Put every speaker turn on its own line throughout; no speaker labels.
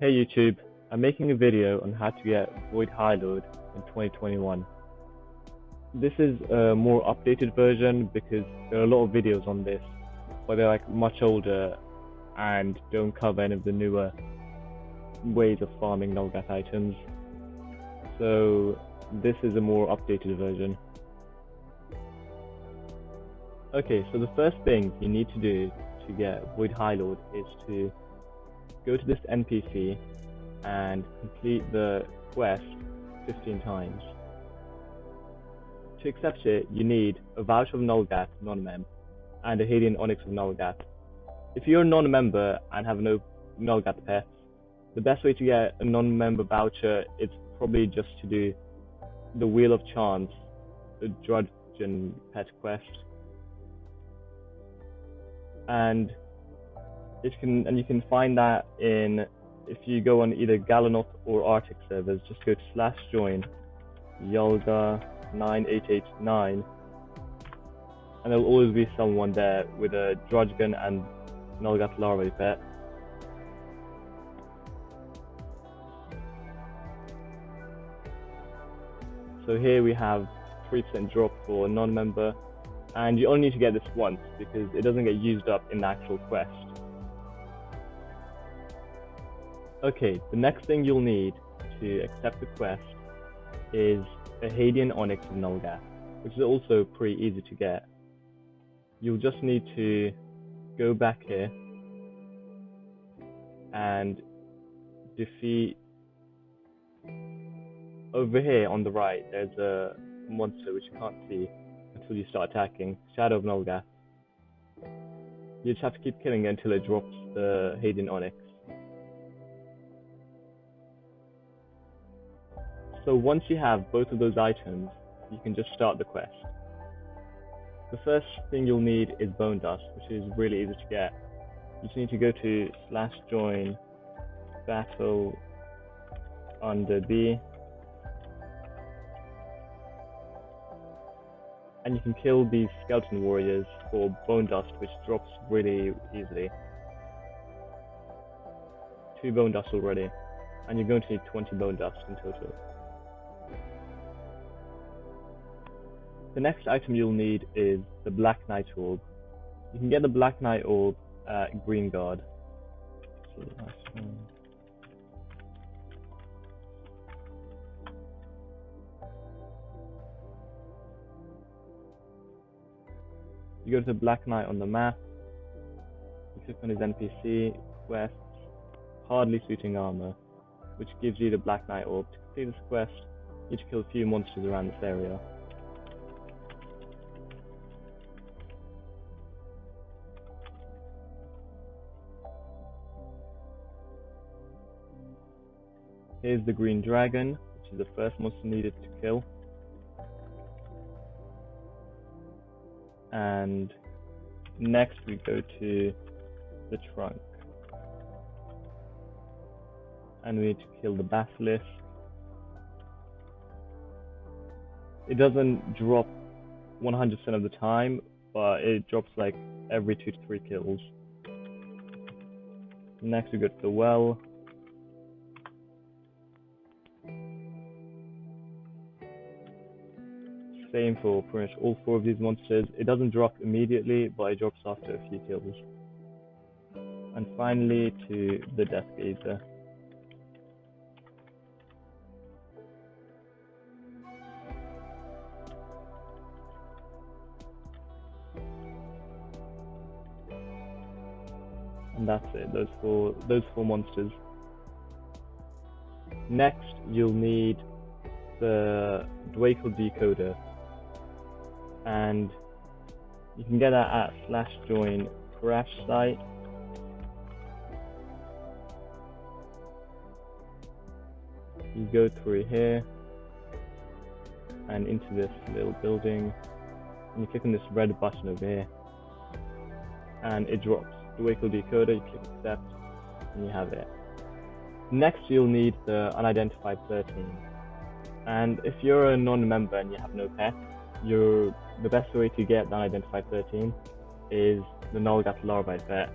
Hey YouTube, I'm making a video on how to get Void Highlord in 2021. This is a more updated version because there are a lot of videos on this, but they're much older and don't cover any of the newer ways of farming Nulgath items. So this is a more updated version. Okay, so the first thing you need to do to get Void Highlord is to go to this NPC and complete the quest 15 times. To accept it, you need a Voucher of Nulgath non-mem and a Hadean Onyx of Nulgath. If you're a non-member and have no Nulgath pets, the best way to get a non-member voucher is probably just to do the Wheel of Chance, the Drudgeon pet quest. And you can find that if you go on either Galanoth or Arctic servers. Just go to /join Yolga9889 and there'll always be someone there with a Drudgeon and Nulgath larvae pet. So here we have 3% drop for a non-member, and you only need to get this once because it doesn't get used up in the actual quest. Okay, the next thing you'll need to accept the quest is a Hadean Onyx of Nulgath, which is also pretty easy to get. You'll just need to go back here and defeat. Over here on the right, there's a monster which you can't see until you start attacking, Shadow of Nulgath. You just have to keep killing it until it drops the Hadean Onyx. So once you have both of those items, you can just start the quest. The first thing you'll need is Bone Dust, which is really easy to get. You just need to go to /join battle under B, and you can kill these skeleton warriors for Bone Dust, which drops really easily. 2 Bone Dust already, and you're going to need 20 Bone Dust in total. The next item you'll need is the Black Knight Orb. You can get the Black Knight Orb at Green Guard. You go to the Black Knight on the map, you click on his NPC, quests, Hardly Suiting Armor, which gives you the Black Knight Orb. To complete this quest, you need to kill a few monsters around this area. Here's the Green Dragon, which is the first monster needed to kill. And next we go to the trunk. And we need to kill the Basilisk. It doesn't drop 100% of the time, but it drops every 2 to 3 kills. Next we go to the well. Same for pretty much all 4 of these monsters. It doesn't drop immediately, but it drops after a few kills. And finally to the Death Gazer. And that's it, those four monsters. Next you'll need the Dwakel Decoder, and you can get that at /join crash site. You go through here and into this little building, and you click on this red button over here, and it drops Dwakel Decoder. You click accept and you have it. Next you'll need the Unidentified 13, and if you're a non-member and you have no pet, the best way to get the Unidentified 13 is the Nulgath larvae pet.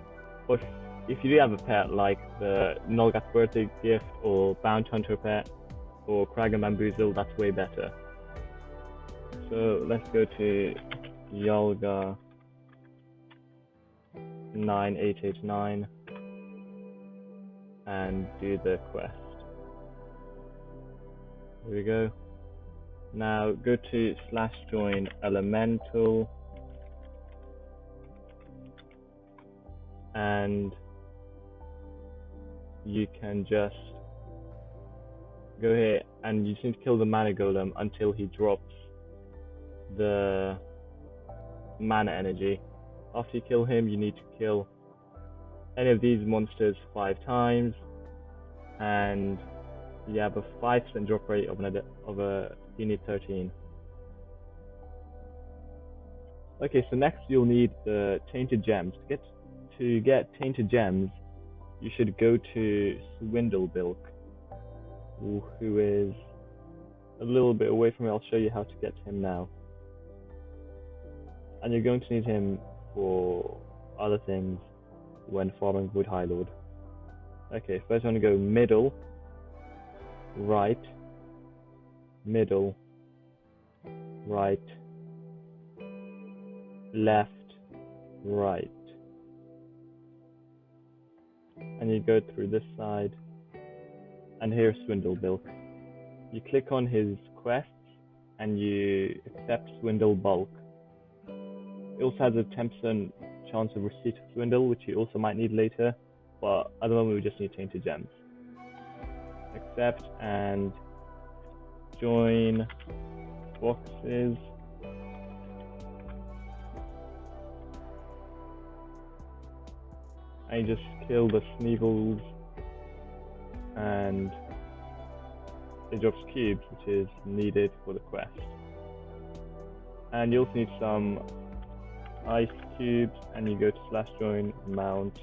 But if you do have a pet like the Nulgath birthday gift or Bounty Hunter pet or Crag and Bamboozle, that's way better. So let's go to Yalga 9889 and do the quest. Here we go. Now go to /join elemental and you can just go here and you just need to kill the mana golem until he drops the mana energy. After you kill him, you need to kill any of these monsters 5 times and you have a 5% drop rate of you need 13. Okay, so next you'll need the tainted gems. To get tainted gems, you should go to Swindle Bilk, who is a little bit away from me. I'll show you how to get to him now. And you're going to need him for other things when farming with Highlord. Okay, first you want to go middle, right, middle, right, left, right. And you go through this side, and here's Swindle Bilk. You click on his quests, and you accept Swindle Bulk. It also has a 10% chance of receipt of Swindle, which you also might need later, but at the moment we just need tainted gems. Accept and join boxes. And you just kill the Sneevils and it drops cubes, which is needed for the quest. And you also need some ice cubes, and you go to /join mount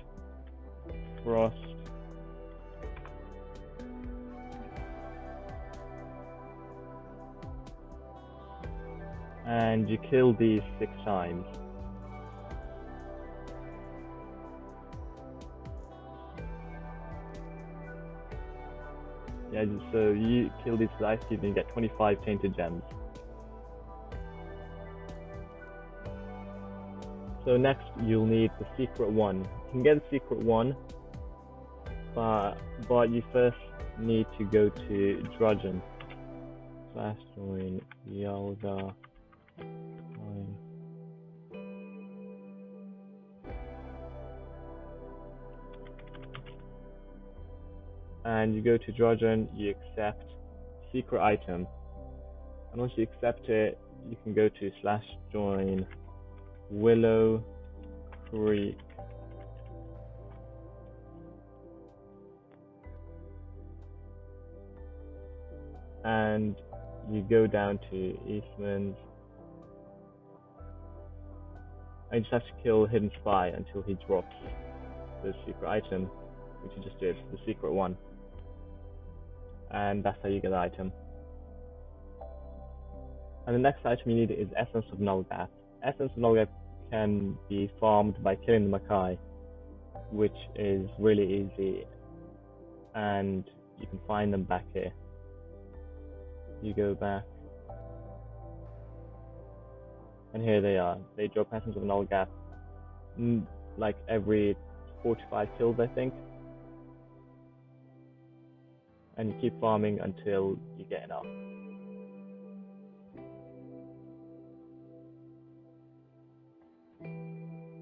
frost. And you kill these 6 times. Yeah, so you kill these ice cubes and you get 25 tainted gems. So next you'll need the secret one. You can get the secret one, but you first need to go to Drudgen. /join Yalga. And you go to Drudgen, you accept secret item. And once you accept it, you can go to /join Willow Creek. And you go down to Eastman's. And you just have to kill Hidden Spy until he drops the secret item, which you just did, the secret one. And that's how you get the item. And the next item you need is Essence of Nulgath. Essence of Nulgath can be farmed by killing the Makai, which is really easy, and you can find them back here. You go back, and here they are. They drop Essence of Nulgath like every 4 to 5 kills, I think. And you keep farming until you get enough.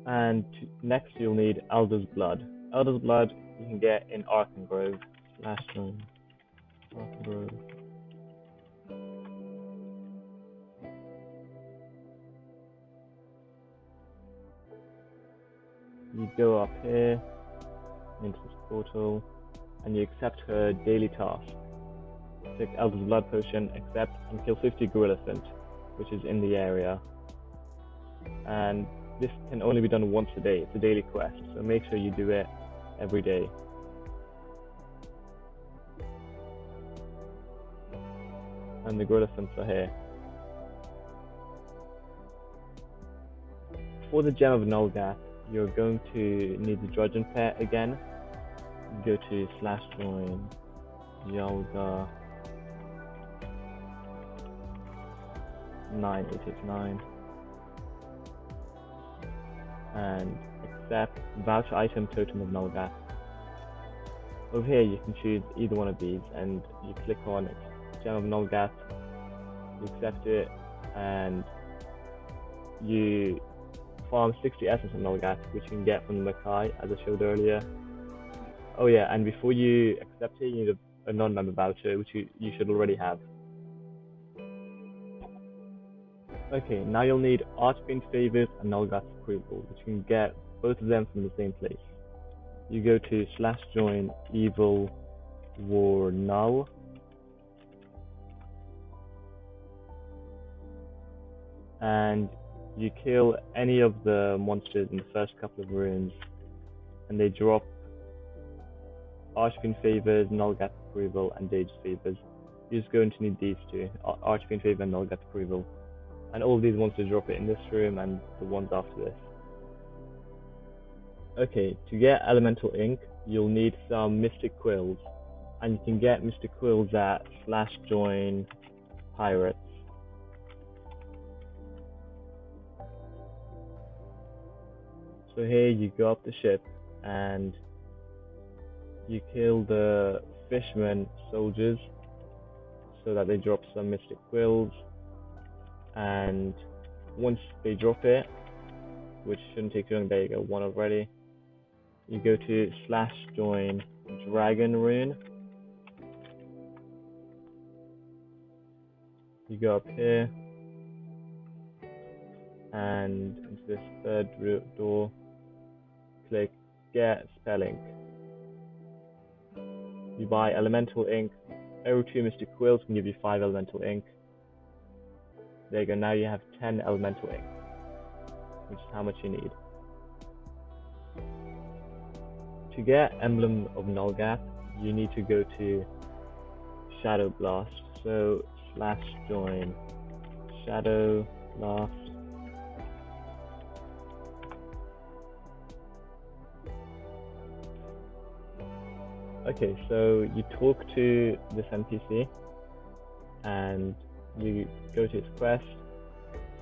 And next you'll need Elder's Blood. Elder's Blood you can get in Arkengrove. Arkengrove. You go up here into this portal and you accept her daily task. Take Elder's Blood Potion, accept, and kill 50 Gorillafant, which is in the area. And this can only be done once a day. It's a daily quest, so make sure you do it every day. And the Gorillafants are here. For the Gem of Nulgath, you're going to need the Drudgeon pair again. Go to /join Yolga 9889 and accept voucher item totem of Nulgath. Over here you can choose either one of these and you click on Gem of Nulgath, you accept it, and you farm 60 essence of Nulgath, which you can get from the Makai as I showed earlier. Oh yeah, and before you accept it, you need a non-member voucher, which you should already have. Okay, now you'll need Archfiend Favors and Nulgath's Approval, which you can get both of them from the same place. You go to /join Evil War Null, and you kill any of the monsters in the first couple of runes, and they drop Archfiend Favors, Nulgath Approval, and Dage's Favors. You're just going to need these two, Archfiend Favor and Nulgath Approval. And all of these monsters drop it in this room and the ones after this. Okay, to get Elemental Ink, you'll need some Mystic Quills. And you can get Mystic Quills at /join Pirates. So here you go up the ship and you kill the Fishman soldiers so that they drop some Mystic Quills. And once they drop it, which shouldn't take too long, there you go, one already, you go to /join Dragon Rune, you go up here and into this third door, click Get Spell Ink. You buy Elemental Ink. Every 2 Mystic Quills can give you 5 Elemental Ink. There you go, now you have 10 Elemental Ink, which is how much you need. To get Emblem of Nulgath, you need to go to Shadow Blast. So /join Shadow Blast. Okay, so you talk to this NPC and you go to its quest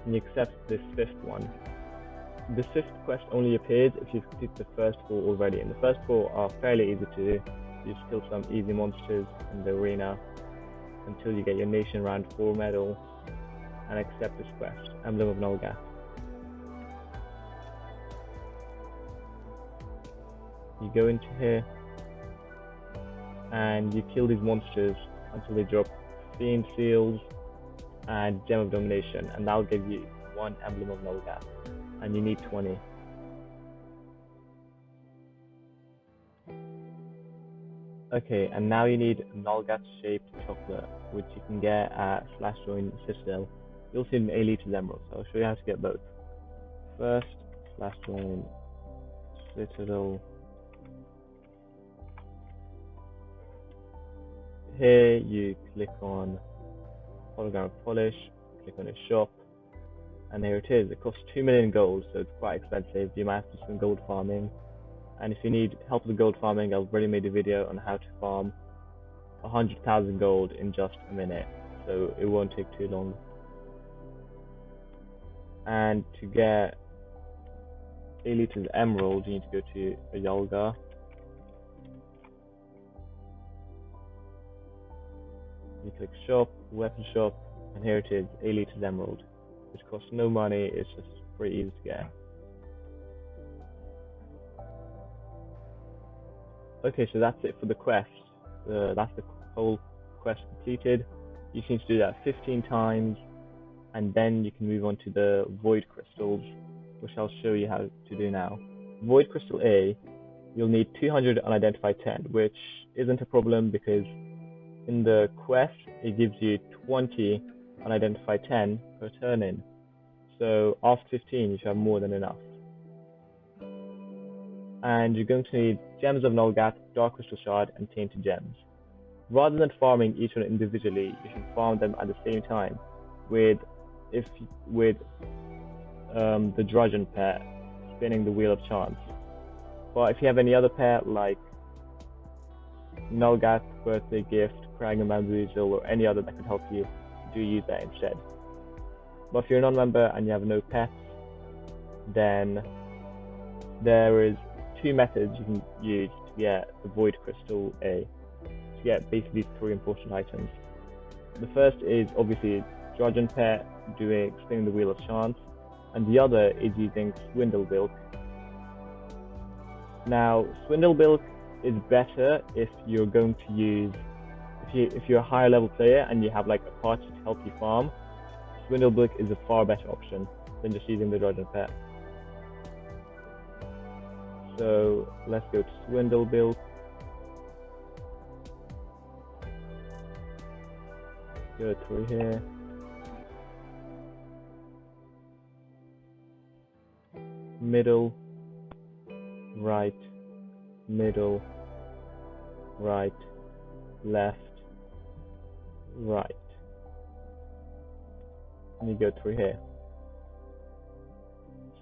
and you accept this 5th one. This 5th quest only appears if you've completed the first 4 already, and the first 4 are fairly easy to do. You just kill some easy monsters in the arena until you get your Nation Round 4 medal and accept this quest, Emblem of Nulgath. You go into here and you kill these monsters until they drop Fiend Seals and Gem of Domination, and that'll give you 1 Emblem of Nulgath, and you need 20. Okay, and now you need Nulgath shaped chocolate, which you can get at /join Citadel. You'll see an Elite Emerald, so I'll show you how to get both. First, /join Citadel. Here you click on Holographic Polish, click on a shop, and here it is. It costs 2 million gold, so it's quite expensive. You might have to do some gold farming, and if you need help with gold farming, I've already made a video on how to farm 100,000 gold in just a minute, so it won't take too long. And to get Elite Emerald, you need to go to Yolga. You click shop, weapon shop, and here it is, Elite Emerald, which costs no money. It's just pretty easy to get. Okay, so that's it for the quest. That's the whole quest completed. You just need to do that 15 times, and then you can move on to the Void Crystals, which I'll show you how to do now. Void Crystal A, you'll need 200 unidentified 10, which isn't a problem because in the quest it gives you 20 unidentified 10 per turn in. So after 15 you should have more than enough. And you're going to need Gems of Nulgath, Dark Crystal Shard, and Tainted Gems. Rather than farming each one individually, you should farm them at the same time with the Drudgeon pair. spinning the wheel of chance. But if you have any other pet like Nulgath, Birthday Gift, Krang and Bamboozle, or any other that could help you, do use that instead. But if you're a non-member and you have no pets, then there is two methods you can use to get the Void Crystal A, to get basically these three important items. The first is obviously Drudgeon Pet doing spinning the wheel of chance, and the other is using Swindle Bilk. Now, Swindle Bilk is better if you're going to use, if you're a higher level player and you have like a party to help you farm. Swindle Bilk is a far better option than just using the Drudgeon Pet. So let's go to Swindle Bilk. Go through here. Middle, right, middle, right, left, right. And you go through here.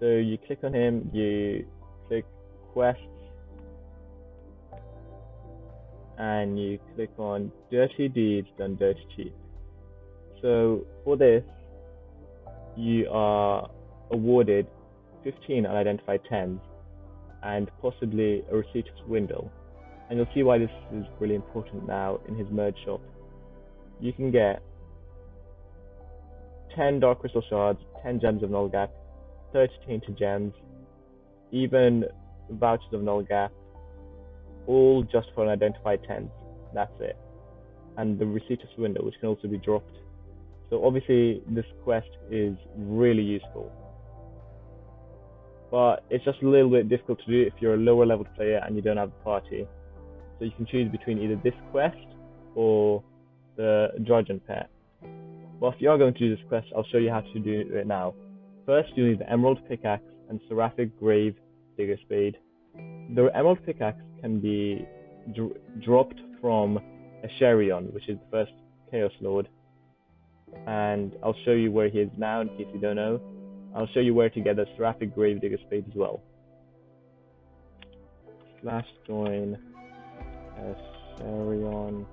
So you click on him, you click quests, and you click on Dirty Deeds Done Dirty Cheap. So for this, you are awarded 15 unidentified 10s and possibly a receipt of Swindle. And you'll see why this is really important now in his merge shop. You can get 10 Dark Crystal Shards, 10 Gems of Nulgath, 30 Tainted Gems, even vouchers of Nulgath, all just for unidentified 10s. That's it. And the receipt of Swindle, which can also be dropped. So obviously this quest is really useful, but it's just a little bit difficult to do if you're a lower level player and you don't have a party. So you can choose between either this quest or the Drudgeon Pet. But if you are going to do this quest, I'll show you how to do it now. First, you need the Emerald Pickaxe and Seraphic Grave Digger Spade. The Emerald Pickaxe can be dropped from a Sherion, which is the first Chaos Lord. And I'll show you where he is now in case you don't know. I'll show you where to get the Seraphic Grave Digger Spade as well. / join Sherion.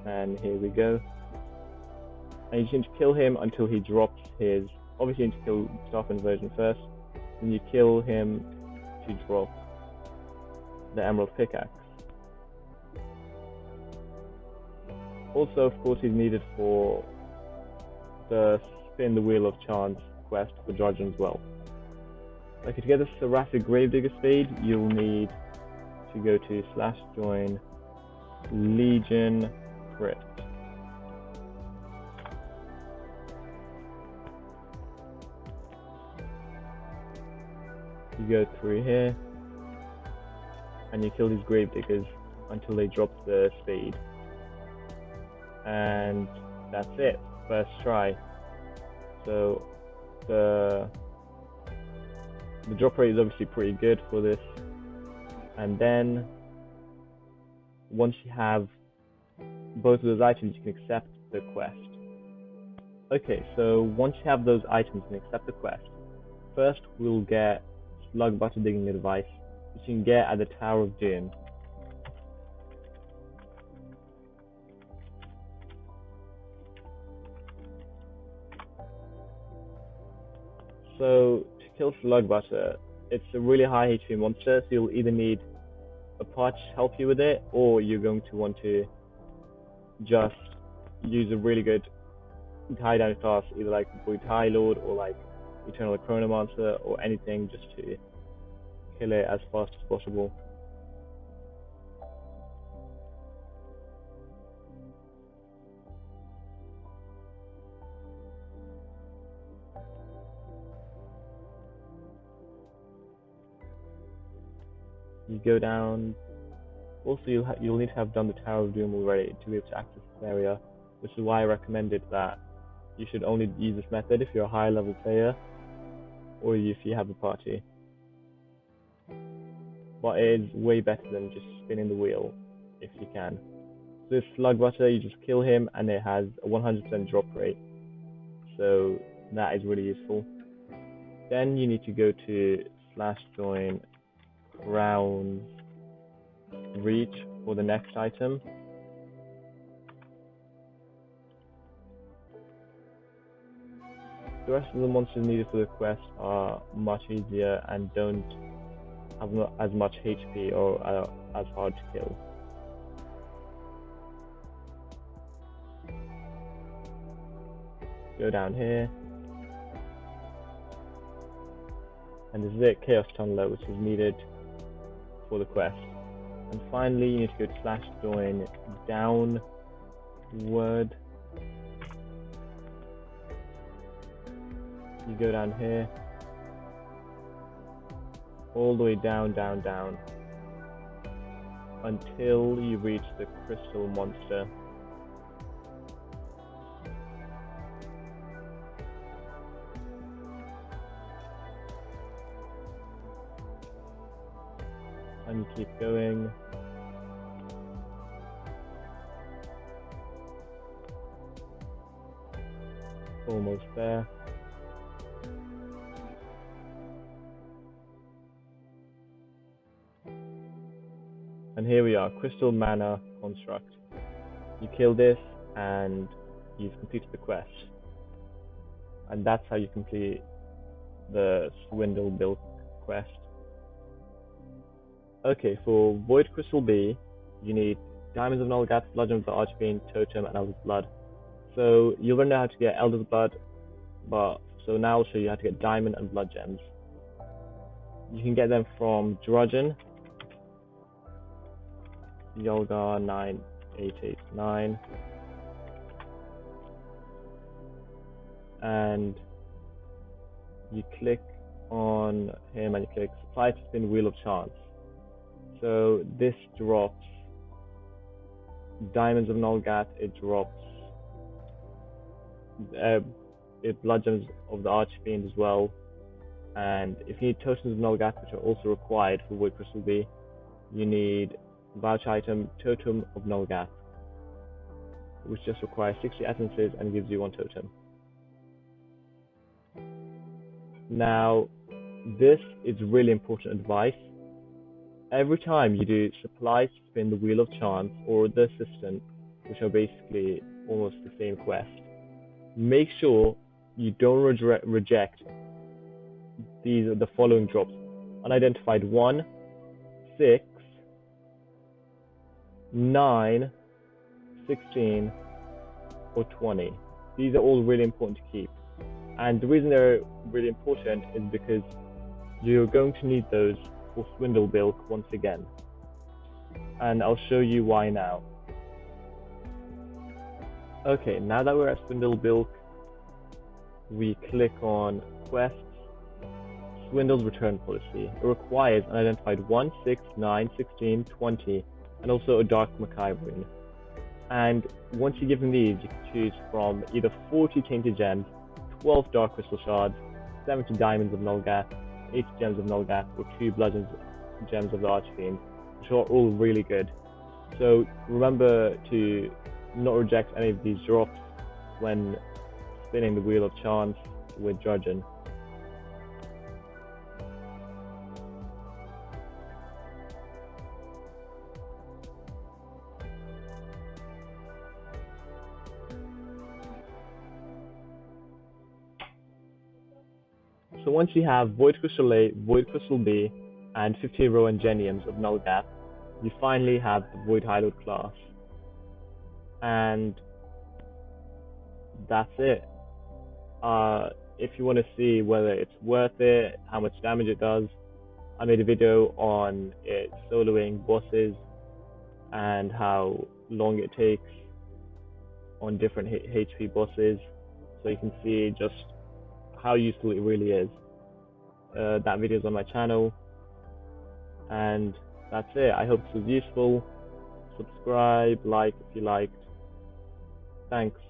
And here we go. And you just need to kill him until he drops his. Obviously, you need to kill Starfman's version first. Then you kill him to drop the Emerald Pickaxe. Also, of course, he's needed for the Spin the Wheel of Chance quest for Drudgeon as well. Like to get the Seraphic Gravedigger Spade, you'll need to go to / join Legion Crypt. You go through here and you kill these Gravediggers until they drop the spade. And that's it, first try. So the drop rate is obviously pretty good for this. And then once you have both of those items, you can accept the quest. Okay, so once you have those items and accept the quest, first we'll get Slug Butter Digging Advice, which you can get at the Tower of Doom. So to kill Slug Butter, it's a really high HP monster, so you'll either need a party to help you with it, or you're going to want to just use a really good high damage class, either like Highlord or like Eternal Chronomancer or anything, just to kill it as fast as possible. You go down. Also, you'll need to have done the Tower of Doom already to be able to access this area, which is why I recommended that you should only use this method if you're a high level player or if you have a party. But it is way better than just spinning the wheel if you can. So this Slug Butter, you just kill him and it has a 100% drop rate. So That is really useful. Then you need to go to /join crowns reach for the next item. The rest of the monsters needed for the quest are much easier and don't have as much HP or are as hard to kill. Go down here, and this is it, Chaos Tunneler, which is needed for the quest. And finally, you need to go to /join downward. You go down here, all the way down, down, down, until you reach the crystal monster. And you keep going. Almost there. And here we are, Crystal Mana Construct. You kill this and you've completed the quest. And that's how you complete the Swindle Bilk quest. Okay, for Void Crystal B, you need Diamonds of Nulgath, Blood Gems of the Archfiend, Totem, and Elder's Blood. So you'll learn how to get Elder's Blood, so now I'll show you how to get Diamond and Blood Gems. You can get them from Drudgeon, Yolgar 9889, and you click on him and you click Supply to Spin Wheel of Chance. So this drops Diamonds of Nulgath, it drops Blood Gems of the Archfiend as well, and if you need Totems of Nulgath, which are also required for Void Crystal B, you need Vouch item Totem of Nulgath, which just requires 60 essences and gives you 1 totem. Now, this is really important advice. Every time you do Supplies to Spin the Wheel of Chance or the Assistant, which are basically almost the same quest, make sure you don't reject the following drops: Unidentified 1, 6, 9, 16, or 20. These are all really important to keep. And the reason they're really important is because you're going to need those for Swindle Bilk once again. And I'll show you why now. Okay, now that we're at Swindle Bilk, we click on Quests, Swindle's Return Policy. It requires unidentified 1, 6, 9, 16, 20, and also a Dark Mackay rune. And once you give them these, you can choose from either 40 Tainted Gems, 12 Dark Crystal Shards, 70 Diamonds of Nulgath, 80 Gems of Nulgath, or 2 Blood Gems of the Archfiend, which are all really good. So remember to not reject any of these drops when spinning the Wheel of Chance with Drudgeon. So once you have Void Crystal A, Void Crystal B, and 15 Roentgeniums of Nulgath, you finally have the Void Highlord class. And that's it. If you want to see whether it's worth it, how much damage it does, I made a video on it soloing bosses and how long it takes on different HP bosses, so you can see just how useful it really is. That video is on my channel, and that's it. I hope this was useful. Subscribe, like if you liked. Thanks.